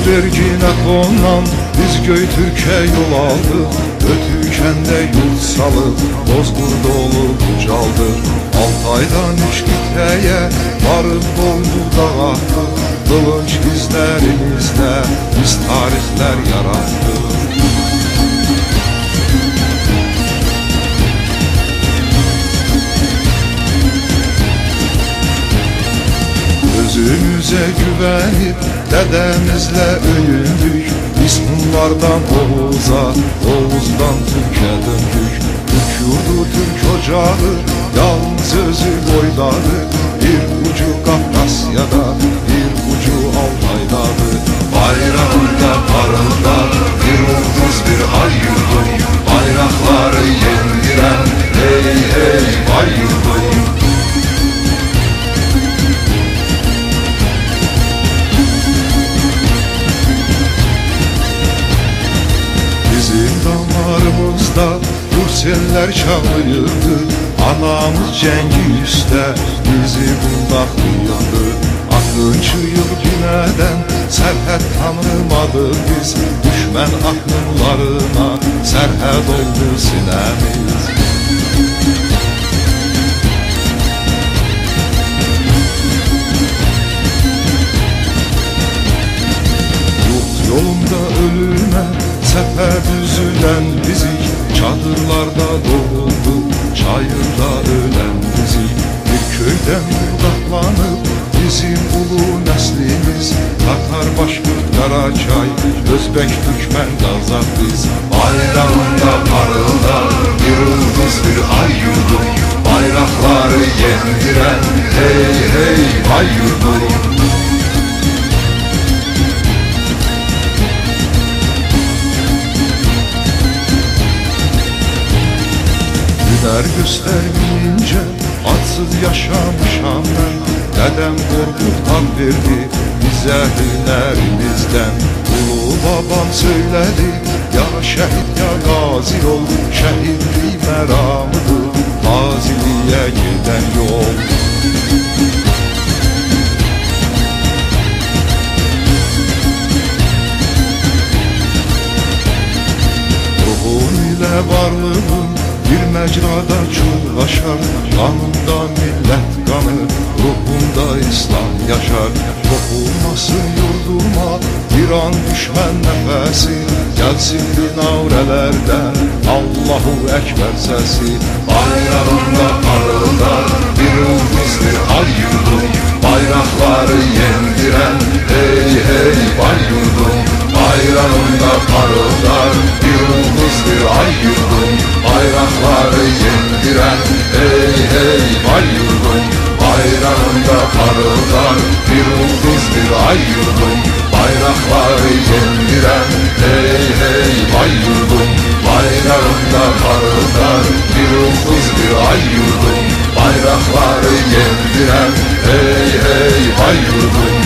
verginə tonan biz Göytürkə yol aldıq. Ötürkəndə yurt salıb Bozqurd olub ucaldıq. Altaydan üç qitəyə varıb doldu dağatdıq. Qılınc izlərimizdə biz tarixlər yaratdıq. Özümüzə güvənib dədəmizlə öyündük. Biz bunlardan Oğuza, Oğuzdan Türkə döndük. Türk yurdu, Türk ocağı, yalnız özü boydadır. Bir ucu Qafqasyada, bir ucu Altaydadır. Bayrağında parıldar bir ulduz, bir ay yurdum. Bayraqları yendirən hey hey vay yurdum. Bizim damarımızda Rusellər çalıyırdı. Anamız cəngi üstə bizi bundaqlayırdı. Axınçı yıl günədən sərhəd tanımadıq biz. Düşmən axınlarına sərhəd oldu sinəmiz. Yolunda ölümə səfər düzülən bizik. Çadırlarda doğuldu, çayırda ölən bizik. Bir köydən budaqlanıb bizim ulu nəslimiz. Tatar, Başqırd, Qaracay, Özbək, Türkmən, Qazaq biz. Bayrağında parıldar bir ulduz, bir ay yurdum. Bayraqları yendirən hey hey vay yurdum. Hünər göstərməyincə adsız yaşamışam mən. Dədəm qorxub ad verdi bizə hünərimizdən. Ulu babam söylədi, ya şəhid ya qazi ol. Şəhidlik məramıdır, qaziliyə gedən yol. Ruhum ilə varlığım bir məcrada çulğaşar. Qanımda millət qanı, ruhumda İslam yaşar. Toxulmasın yurduma bir an düşmən nəfəsi. Gəlsin binavrələrdən Allahu Əkbər səsi. Bayrağında parıldar bir ulduz, bir ay yurdum. Bayraqları yendirən hey hey vay yurdum. Bayrağında parıldar bir ulduz, bir ay yurdum. Bayraqları yendirən hey hey vay yurdum. Bayrağında parıldar bir ulduz, bir ay yurdum. Bayraqları yendirən hey hey vay yurdum. Bayrağında parıldar bir ulduz, bir ay yurdum. Bayraqları yendirən hey hey vay yurdum.